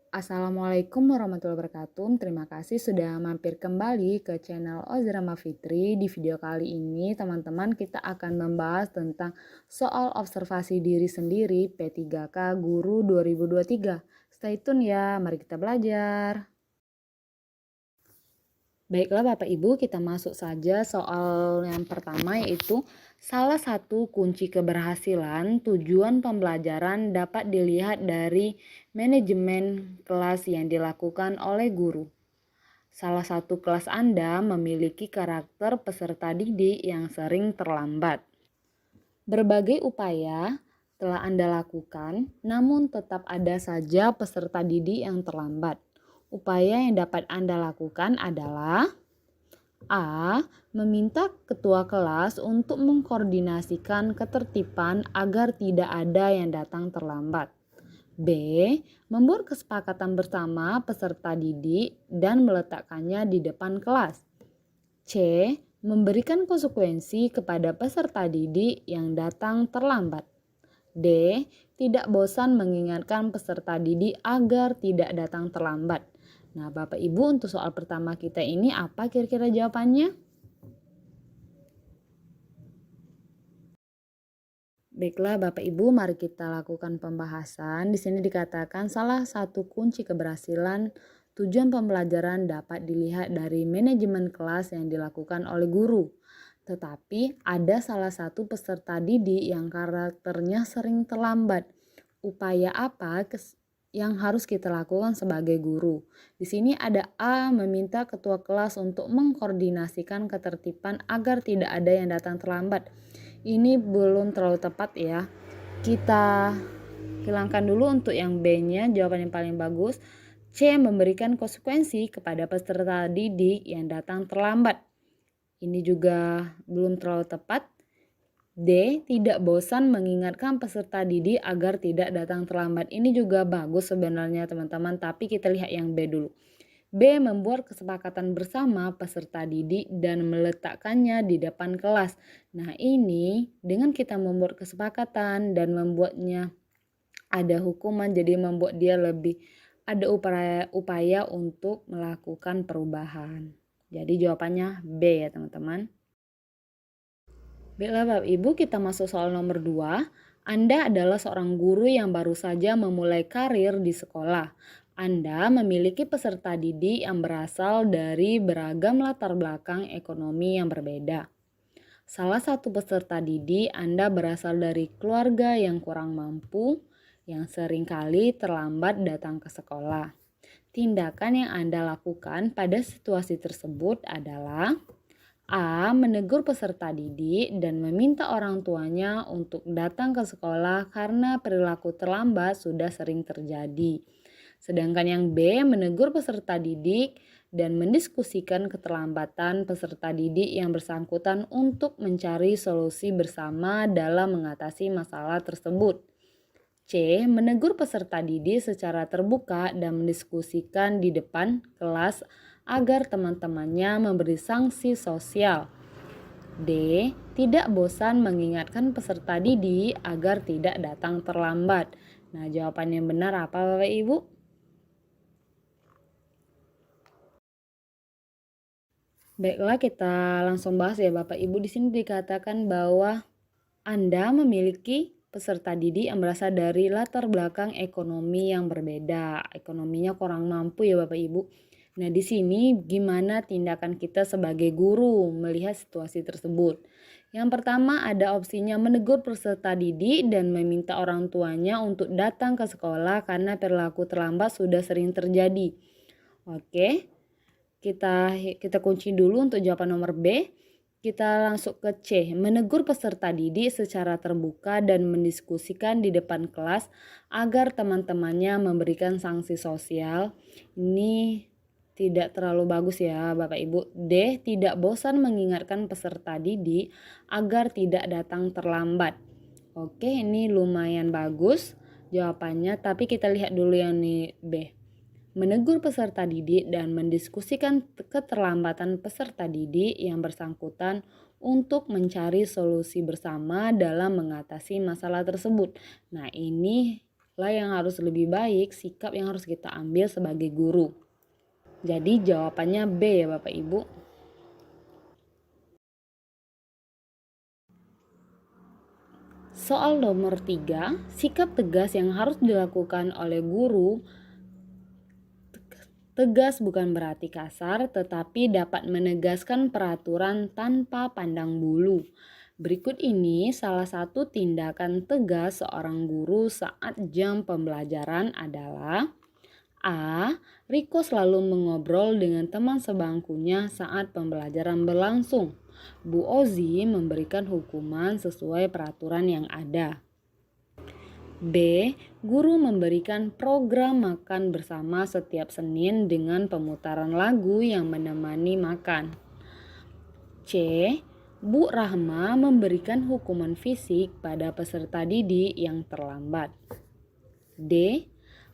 Assalamualaikum warahmatullahi wabarakatuh. Terima kasih sudah mampir kembali ke channel Ozrama Fitri. Di video kali ini teman-teman kita akan membahas tentang soal observasi diri sendiri P3K Guru 2023. Stay tune ya, mari kita belajar. Baiklah Bapak Ibu, kita masuk saja soal yang pertama, yaitu salah satu kunci keberhasilan tujuan pembelajaran dapat dilihat dari manajemen kelas yang dilakukan oleh guru. Salah satu kelas Anda memiliki karakter peserta didik yang sering terlambat. Berbagai upaya telah Anda lakukan, namun tetap ada saja peserta didik yang terlambat. Upaya yang dapat Anda lakukan adalah A. Meminta ketua kelas untuk mengkoordinasikan ketertiban agar tidak ada yang datang terlambat. B. Membuat kesepakatan bersama peserta didik dan meletakkannya di depan kelas. C. Memberikan konsekuensi kepada peserta didik yang datang terlambat. D. Tidak bosan mengingatkan peserta didik agar tidak datang terlambat. Nah, Bapak Ibu, untuk soal pertama kita ini apa kira-kira jawabannya? Baiklah Bapak Ibu, mari kita lakukan pembahasan. Di sini dikatakan salah satu kunci keberhasilan tujuan pembelajaran dapat dilihat dari manajemen kelas yang dilakukan oleh guru. Tetapi ada salah satu peserta didik yang karakternya sering terlambat. Upaya apa yang harus kita lakukan sebagai guru? Di sini ada A, meminta ketua kelas untuk mengkoordinasikan ketertiban agar tidak ada yang datang terlambat. Ini belum terlalu tepat ya. Kita hilangkan dulu untuk yang B-nya, jawaban yang paling bagus. C, memberikan konsekuensi kepada peserta didik yang datang terlambat. Ini juga belum terlalu tepat. D, tidak bosan mengingatkan peserta didik agar tidak datang terlambat. Ini juga bagus sebenarnya teman-teman, tapi kita lihat yang B dulu. B, membuat kesepakatan bersama peserta didik dan meletakkannya di depan kelas. Nah, ini dengan kita membuat kesepakatan dan membuatnya ada hukuman, jadi membuat dia lebih ada upaya untuk melakukan perubahan. Jadi jawabannya B ya teman-teman. Baiklah Bapak Ibu, kita masuk soal nomor 2. Anda adalah seorang guru yang baru saja memulai karir di sekolah. Anda memiliki peserta didik yang berasal dari beragam latar belakang ekonomi yang berbeda. Salah satu peserta didik Anda berasal dari keluarga yang kurang mampu, yang seringkali terlambat datang ke sekolah. Tindakan yang Anda lakukan pada situasi tersebut adalah A. Menegur peserta didik dan meminta orang tuanya untuk datang ke sekolah karena perilaku terlambat sudah sering terjadi. Sedangkan yang B. Menegur peserta didik dan mendiskusikan keterlambatan peserta didik yang bersangkutan untuk mencari solusi bersama dalam mengatasi masalah tersebut. C. Menegur peserta didik secara terbuka dan mendiskusikan di depan kelas agar teman-temannya memberi sanksi sosial. D. Tidak bosan mengingatkan peserta didik agar tidak datang terlambat. Nah, jawaban yang benar apa Bapak Ibu? Baiklah, kita langsung bahas ya Bapak Ibu. Di sini dikatakan bahwa Anda memiliki peserta didik yang berasal dari latar belakang ekonomi yang berbeda. Ekonominya kurang mampu ya Bapak Ibu. Nah, di sini gimana tindakan kita sebagai guru melihat situasi tersebut? Yang pertama ada opsinya menegur peserta didik dan meminta orang tuanya untuk datang ke sekolah karena perilaku terlambat sudah sering terjadi. Oke, kita kunci dulu untuk jawaban nomor B. Kita langsung ke C, menegur peserta didik secara terbuka dan mendiskusikan di depan kelas agar teman-temannya memberikan sanksi sosial. Ini tidak terlalu bagus ya Bapak Ibu. D, tidak bosan mengingatkan peserta didik agar tidak datang terlambat. Oke, ini lumayan bagus jawabannya, tapi kita lihat dulu yang nih B. Menegur peserta didik dan mendiskusikan keterlambatan peserta didik yang bersangkutan untuk mencari solusi bersama dalam mengatasi masalah tersebut. Nah, ini lah yang harus lebih baik, sikap yang harus kita ambil sebagai guru. Jadi jawabannya B ya Bapak Ibu. Soal nomor 3, sikap tegas yang harus dilakukan oleh guru. Tegas bukan berarti kasar, tetapi dapat menegaskan peraturan tanpa pandang bulu. Berikut ini salah satu tindakan tegas seorang guru saat jam pembelajaran adalah: A. Riko selalu mengobrol dengan teman sebangkunya saat pembelajaran berlangsung. Bu Ozi memberikan hukuman sesuai peraturan yang ada. B. Guru memberikan program makan bersama setiap Senin dengan pemutaran lagu yang menemani makan. C. Bu Rahma memberikan hukuman fisik pada peserta didik yang terlambat. D.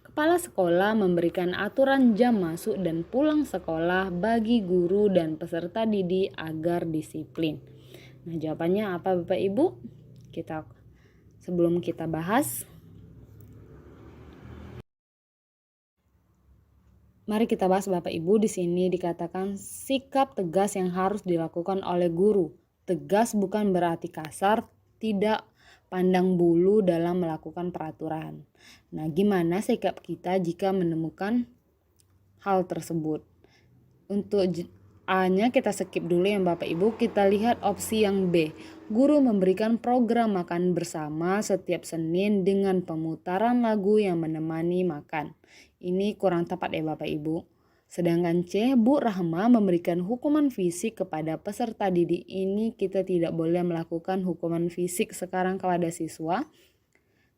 Kepala sekolah memberikan aturan jam masuk dan pulang sekolah bagi guru dan peserta didik agar disiplin. Nah, jawabannya apa Bapak Ibu? Sebelum kita bahas, mari kita bahas Bapak Ibu. Di sini dikatakan sikap tegas yang harus dilakukan oleh guru. Tegas bukan berarti kasar, tidak pandang bulu dalam melakukan peraturan. Nah, gimana sikap kita jika menemukan hal tersebut? Untuk A-nya kita skip dulu ya Bapak Ibu. Kita lihat opsi yang B. Guru memberikan program makan bersama setiap Senin dengan pemutaran lagu yang menemani makan. Ini kurang tepat ya Bapak Ibu. Sedangkan C, Bu Rahma memberikan hukuman fisik kepada peserta didik. Ini kita tidak boleh melakukan hukuman fisik sekarang kepada siswa.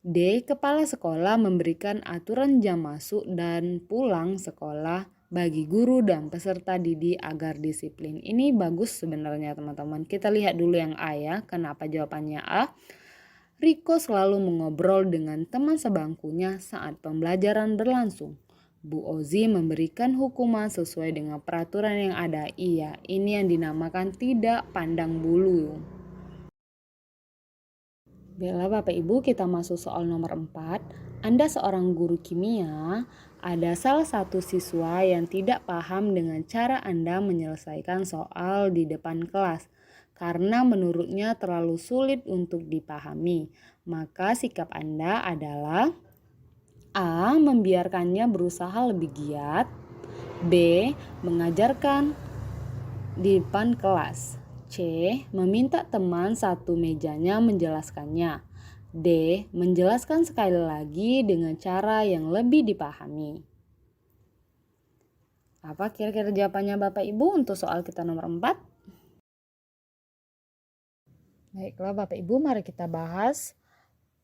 D, kepala sekolah memberikan aturan jam masuk dan pulang sekolah bagi guru dan peserta didik agar disiplin. Ini bagus sebenarnya teman-teman. Kita lihat dulu yang A ya. Kenapa jawabannya A? Riko selalu mengobrol dengan teman sebangkunya saat pembelajaran berlangsung. Bu Ozi memberikan hukuman sesuai dengan peraturan yang ada. Iya, ini yang dinamakan tidak pandang bulu. Baiklah Bapak Ibu, kita masuk soal nomor 4. Anda seorang guru kimia, ada salah satu siswa yang tidak paham dengan cara Anda menyelesaikan soal di depan kelas karena menurutnya terlalu sulit untuk dipahami. Maka sikap Anda adalah: A. Membiarkannya berusaha lebih giat. B. Mengajarkan di depan kelas. C. Meminta teman satu mejanya menjelaskannya. D. Menjelaskan sekali lagi dengan cara yang lebih dipahami. Apa kira-kira jawabannya Bapak Ibu untuk soal kita nomor 4? Baiklah Bapak Ibu, mari kita bahas.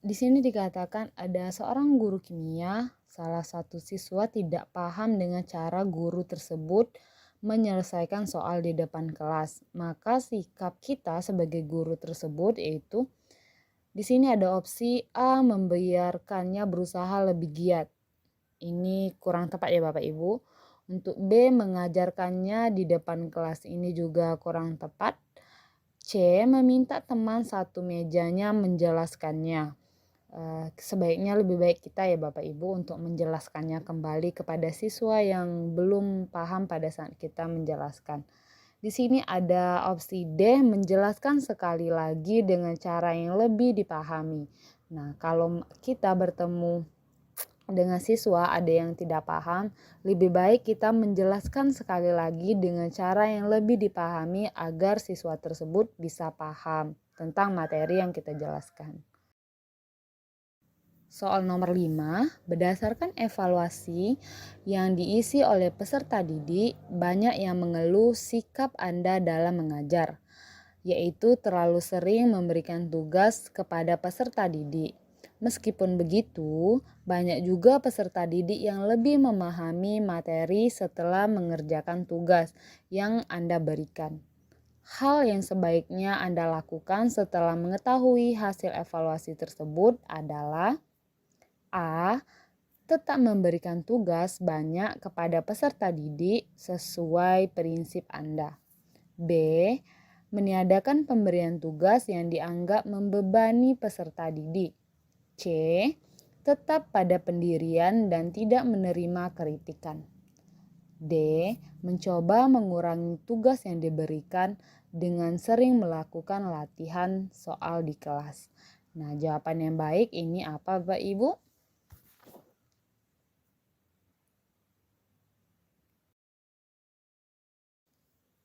Di sini dikatakan ada seorang guru kimia, salah satu siswa tidak paham dengan cara guru tersebut menyelesaikan soal di depan kelas. Maka sikap kita sebagai guru tersebut yaitu di sini ada opsi A, membiarkannya berusaha lebih giat. Ini kurang tepat ya Bapak Ibu. Untuk B, mengajarkannya di depan kelas, ini juga kurang tepat. C, meminta teman satu mejanya menjelaskannya. Sebaiknya lebih baik kita ya Bapak Ibu untuk menjelaskannya kembali kepada siswa yang belum paham pada saat kita menjelaskan. Di sini ada opsi D, menjelaskan sekali lagi dengan cara yang lebih dipahami. Nah, kalau kita bertemu dengan siswa ada yang tidak paham, lebih baik kita menjelaskan sekali lagi dengan cara yang lebih dipahami agar siswa tersebut bisa paham tentang materi yang kita jelaskan. Soal nomor 5, berdasarkan evaluasi yang diisi oleh peserta didik, banyak yang mengeluh sikap Anda dalam mengajar, yaitu terlalu sering memberikan tugas kepada peserta didik. Meskipun begitu, banyak juga peserta didik yang lebih memahami materi setelah mengerjakan tugas yang Anda berikan. Hal yang sebaiknya Anda lakukan setelah mengetahui hasil evaluasi tersebut adalah: A. Tetap memberikan tugas banyak kepada peserta didik sesuai prinsip Anda. B. Meniadakan pemberian tugas yang dianggap membebani peserta didik. C. tetap pada pendirian dan tidak menerima kritikan. D. Mencoba mengurangi tugas yang diberikan dengan sering melakukan latihan soal di kelas. Nah, jawaban yang baik ini apa, Bapak Ibu?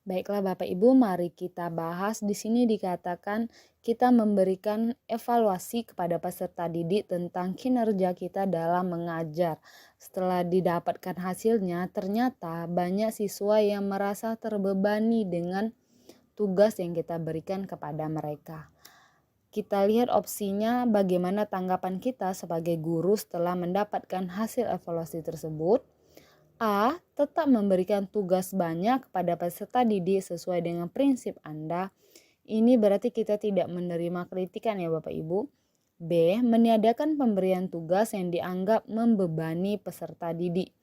Baiklah Bapak Ibu, mari kita bahas. Di sini dikatakan kita memberikan evaluasi kepada peserta didik tentang kinerja kita dalam mengajar. Setelah didapatkan hasilnya, ternyata banyak siswa yang merasa terbebani dengan tugas yang kita berikan kepada mereka. Kita lihat opsinya, bagaimana tanggapan kita sebagai guru setelah mendapatkan hasil evaluasi tersebut. A. Tetap memberikan tugas banyak kepada peserta didik sesuai dengan prinsip Anda. Ini berarti kita tidak menerima kritikan ya Bapak Ibu. B. Meniadakan pemberian tugas yang dianggap membebani peserta didik.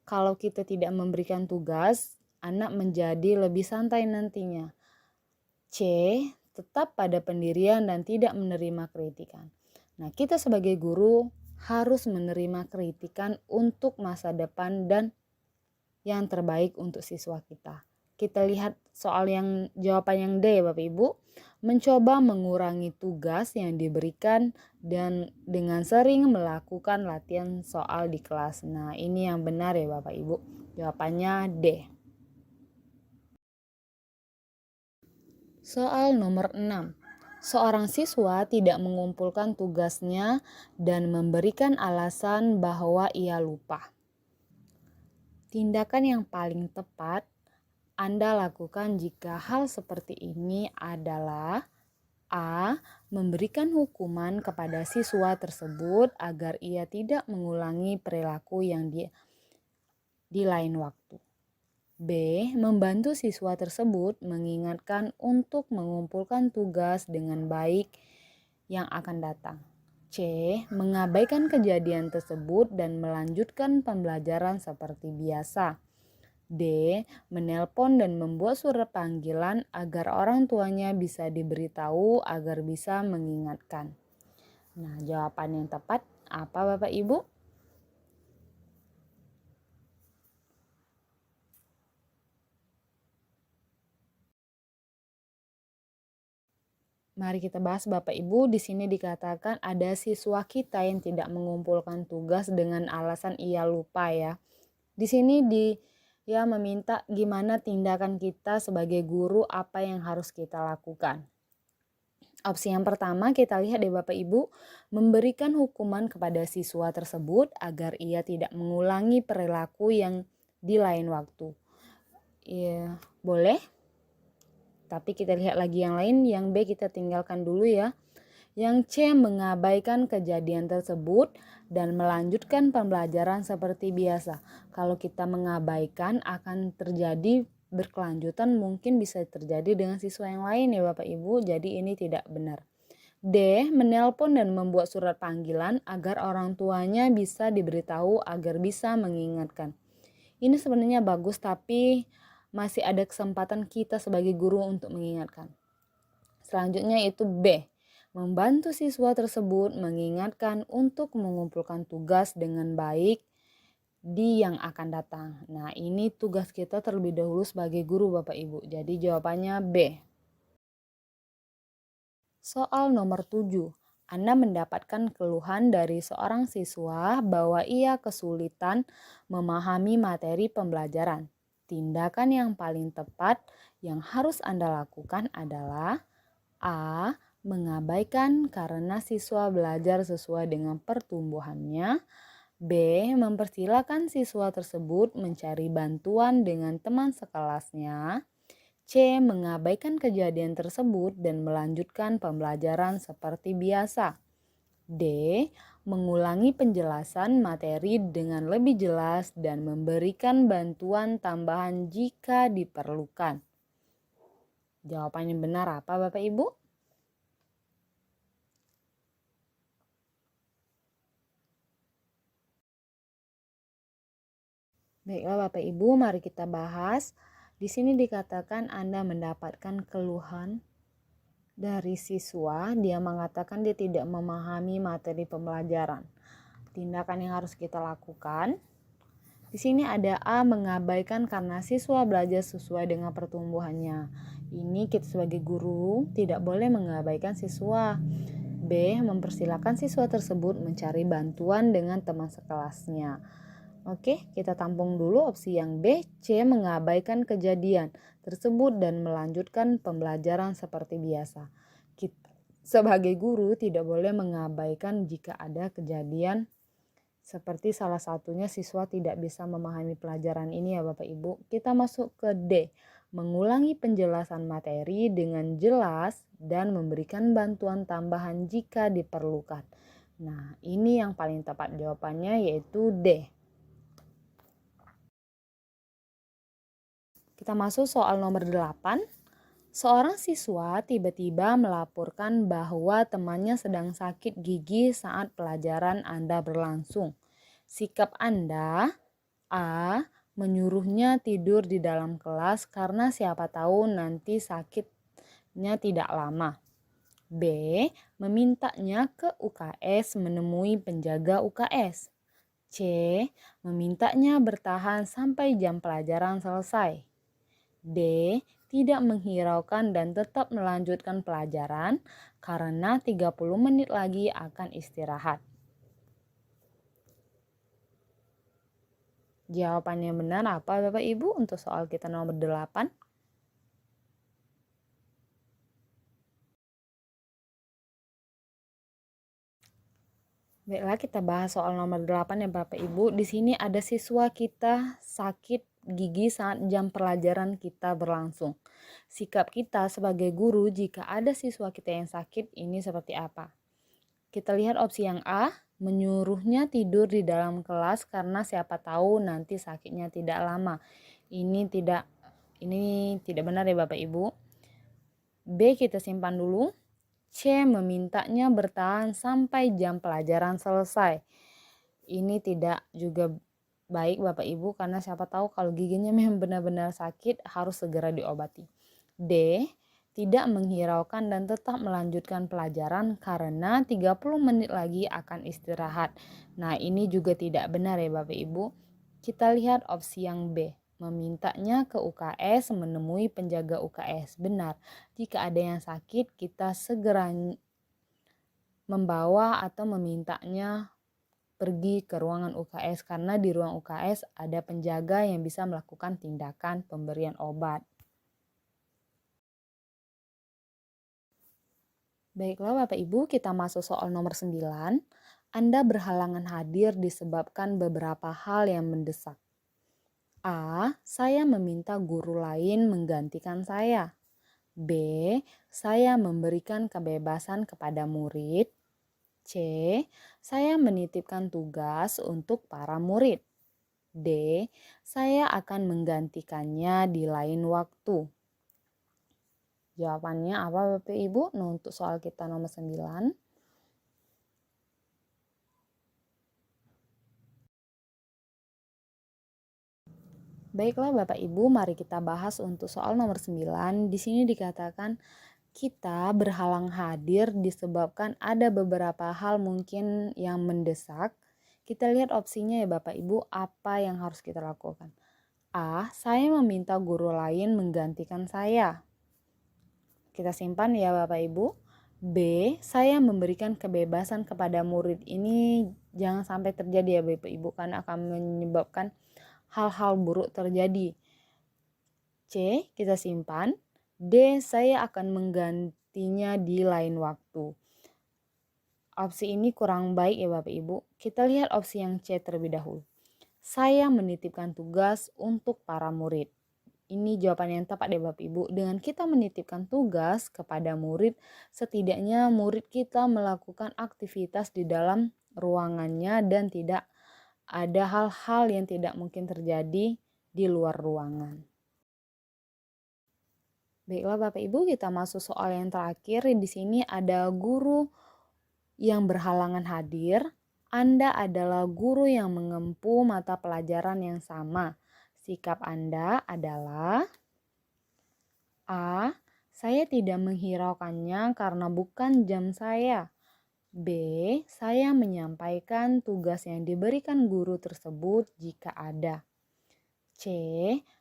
Kalau kita tidak memberikan tugas, anak menjadi lebih santai nantinya. C. Tetap pada pendirian dan tidak menerima kritikan. Nah, kita sebagai guru harus menerima kritikan untuk masa depan dan yang terbaik untuk siswa kita. Kita lihat soal yang jawaban yang D Bapak Ibu. Mencoba mengurangi tugas yang diberikan dan dengan sering melakukan latihan soal di kelas. Nah, ini yang benar ya Bapak Ibu. Jawabannya D. Soal nomor 6. Seorang siswa tidak mengumpulkan tugasnya dan memberikan alasan bahwa ia lupa. Tindakan yang paling tepat Anda lakukan jika hal seperti ini adalah A. Memberikan hukuman kepada siswa tersebut agar ia tidak mengulangi perilaku yang di lain waktu. B. Membantu siswa tersebut mengingatkan untuk mengumpulkan tugas dengan baik yang akan datang. C. Mengabaikan kejadian tersebut dan melanjutkan pembelajaran seperti biasa. D. Menelpon dan membuat surat panggilan agar orang tuanya bisa diberitahu agar bisa mengingatkan. Nah, jawaban yang tepat apa Bapak Ibu? Mari kita bahas Bapak Ibu. Di sini dikatakan ada siswa kita yang tidak mengumpulkan tugas dengan alasan ia lupa ya. Di sini dia meminta gimana tindakan kita sebagai guru, apa yang harus kita lakukan. Opsi yang pertama kita lihat deh Bapak Ibu, memberikan hukuman kepada siswa tersebut agar ia tidak mengulangi perilaku yang di lain waktu. Iya, boleh? Tapi kita lihat lagi yang lain, yang B kita tinggalkan dulu ya. Yang C mengabaikan kejadian tersebut dan melanjutkan pembelajaran seperti biasa. Kalau kita mengabaikan akan terjadi berkelanjutan, mungkin bisa terjadi dengan siswa yang lain ya Bapak Ibu. Jadi ini tidak benar. D. Menelpon dan membuat surat panggilan agar orang tuanya bisa diberitahu agar bisa mengingatkan. Ini sebenarnya bagus tapi masih ada kesempatan kita sebagai guru untuk mengingatkan. Selanjutnya itu B. Membantu siswa tersebut mengingatkan untuk mengumpulkan tugas dengan baik di yang akan datang. Nah, ini tugas kita terlebih dahulu sebagai guru Bapak Ibu. Jadi jawabannya B. Soal nomor 7. Anda mendapatkan keluhan dari seorang siswa bahwa ia kesulitan memahami materi pembelajaran. Tindakan yang paling tepat yang harus Anda lakukan adalah A. Mengabaikan karena siswa belajar sesuai dengan pertumbuhannya. B. Mempersilahkan siswa tersebut mencari bantuan dengan teman sekelasnya. C. Mengabaikan kejadian tersebut dan melanjutkan pembelajaran seperti biasa. D. Mengulangi penjelasan materi dengan lebih jelas dan memberikan bantuan tambahan jika diperlukan. Jawaban yang benar apa Bapak Ibu? Baiklah Bapak Ibu, mari kita bahas. Di sini dikatakan Anda mendapatkan keluhan dari siswa. Dia mengatakan dia tidak memahami materi pembelajaran. tindakan yang harus kita lakukan. Di sini ada A, mengabaikan karena siswa belajar sesuai dengan pertumbuhannya. Ini kita sebagai guru tidak boleh mengabaikan siswa. B, mempersilahkan siswa tersebut mencari bantuan dengan teman sekelasnya. Oke, kita tampung dulu opsi yang B. C, mengabaikan kejadian tersebut dan melanjutkan pembelajaran seperti biasa. Kita sebagai guru tidak boleh mengabaikan jika ada kejadian seperti salah satunya siswa tidak bisa memahami pelajaran ini ya Bapak Ibu. Kita masuk ke D. Mengulangi penjelasan materi dengan jelas dan memberikan bantuan tambahan jika diperlukan. Nah, ini yang paling tepat jawabannya yaitu D. Kita masuk soal nomor 8. Seorang siswa tiba-tiba melaporkan bahwa temannya sedang sakit gigi saat pelajaran Anda berlangsung. Sikap Anda, A, menyuruhnya tidur di dalam kelas karena siapa tahu nanti sakitnya tidak lama. B, memintanya ke UKS menemui penjaga UKS. C, memintanya bertahan sampai jam pelajaran selesai. D, tidak menghiraukan dan tetap melanjutkan pelajaran karena 30 menit lagi akan istirahat. Jawabannya benar apa Bapak Ibu untuk soal kita nomor 8? Baiklah, kita bahas soal nomor 8 ya Bapak Ibu. Di sini ada siswa kita sakit gigi saat jam pelajaran kita berlangsung. Sikap kita sebagai guru jika ada siswa kita yang sakit ini seperti apa? Kita lihat opsi yang A, menyuruhnya tidur di dalam kelas karena siapa tahu nanti sakitnya tidak lama. Ini tidak benar ya Bapak Ibu. B, kita simpan dulu. C, memintanya bertahan sampai jam pelajaran selesai. Ini tidak juga baik Bapak Ibu karena siapa tahu kalau giginya memang benar-benar sakit harus segera diobati. D, tidak menghiraukan dan tetap melanjutkan pelajaran karena 30 menit lagi akan istirahat. Nah, ini juga tidak benar ya Bapak Ibu. Kita lihat opsi yang B. Memintanya ke UKS menemui penjaga UKS. Benar, jika ada yang sakit kita segera membawa atau memintanya pergi ke ruangan UKS karena di ruang UKS ada penjaga yang bisa melakukan tindakan pemberian obat. Baiklah Bapak Ibu, kita masuk soal nomor 9. Anda berhalangan hadir disebabkan beberapa hal yang mendesak. A, saya meminta guru lain menggantikan saya. B, saya memberikan kebebasan kepada murid. C, saya menitipkan tugas untuk para murid. D, saya akan menggantikannya di lain waktu. Jawabannya apa Bapak Ibu? Nah, untuk soal kita nomor 9. Baiklah Bapak Ibu, mari kita bahas untuk soal nomor 9. Di sini dikatakan kita berhalang hadir disebabkan ada beberapa hal mungkin yang mendesak. Kita lihat opsinya ya Bapak Ibu, apa yang harus kita lakukan. A, saya meminta guru lain menggantikan saya. Kita simpan ya Bapak Ibu. B, saya memberikan kebebasan kepada murid. Ini jangan sampai terjadi ya Bapak Ibu karena akan menyebabkan hal-hal buruk terjadi. C, kita simpan. D, saya akan menggantinya di lain waktu. Opsi ini kurang baik ya Bapak Ibu. Kita lihat opsi yang C terlebih dahulu. Saya menitipkan tugas untuk para murid. Ini jawaban yang tepat ya Bapak Ibu. Dengan kita menitipkan tugas kepada murid, setidaknya murid kita melakukan aktivitas di dalam ruangannya dan tidak ada hal-hal yang tidak mungkin terjadi di luar ruangan. Baiklah Bapak Ibu, kita masuk soal yang terakhir. Di sini ada guru yang berhalangan hadir. Anda adalah guru yang mengempu mata pelajaran yang sama. Sikap Anda adalah A, saya tidak menghiraukannya karena bukan jam saya. B. Saya menyampaikan tugas yang diberikan guru tersebut jika ada. C.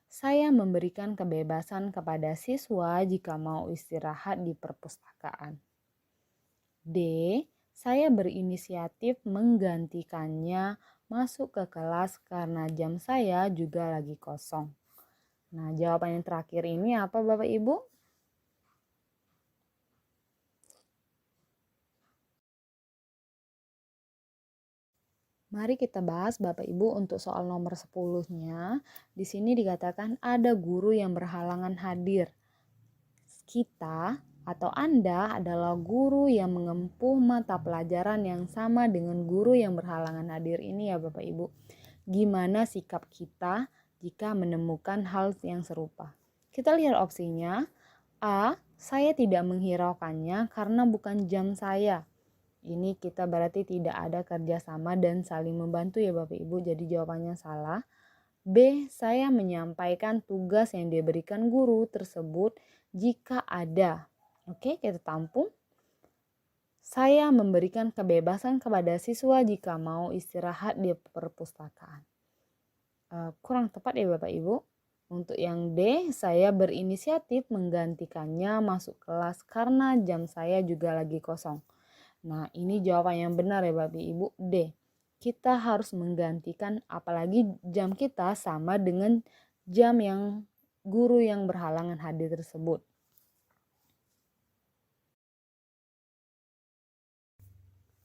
Saya memberikan kebebasan kepada siswa jika mau istirahat di perpustakaan. D. Saya berinisiatif menggantikannya masuk ke kelas karena jam saya juga lagi kosong. Nah, jawaban yang terakhir ini apa Bapak Ibu? Mari kita bahas Bapak Ibu untuk soal nomor 10-nya. Di sini dikatakan ada guru yang berhalangan hadir. Kita atau Anda adalah guru yang mengempuh mata pelajaran yang sama dengan guru yang berhalangan hadir ini ya Bapak Ibu. Gimana sikap kita jika menemukan hal yang serupa? Kita lihat opsinya. A. Saya tidak menghiraukannya karena bukan jam saya. Ini kita berarti tidak ada kerjasama dan saling membantu ya Bapak Ibu. Jadi jawabannya salah. B. Saya menyampaikan tugas yang diberikan guru tersebut jika ada. Oke, kita tampung. Saya memberikan kebebasan kepada siswa jika mau istirahat di perpustakaan. Kurang tepat ya Bapak Ibu. Untuk yang D, saya berinisiatif menggantikannya masuk kelas karena jam saya juga lagi kosong. Nah, ini jawaban yang benar ya Bapak Ibu, D. Kita harus menggantikan apalagi jam kita sama dengan jam yang guru yang berhalangan hadir tersebut.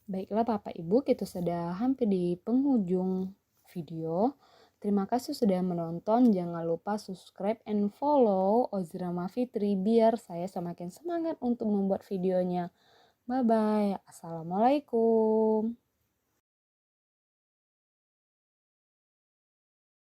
Baiklah Bapak Ibu, kita sudah hampir di penghujung video. Terima kasih sudah menonton. Jangan lupa subscribe and follow Ozrama Fitri biar saya semakin semangat untuk membuat videonya. Bye-bye. Assalamualaikum.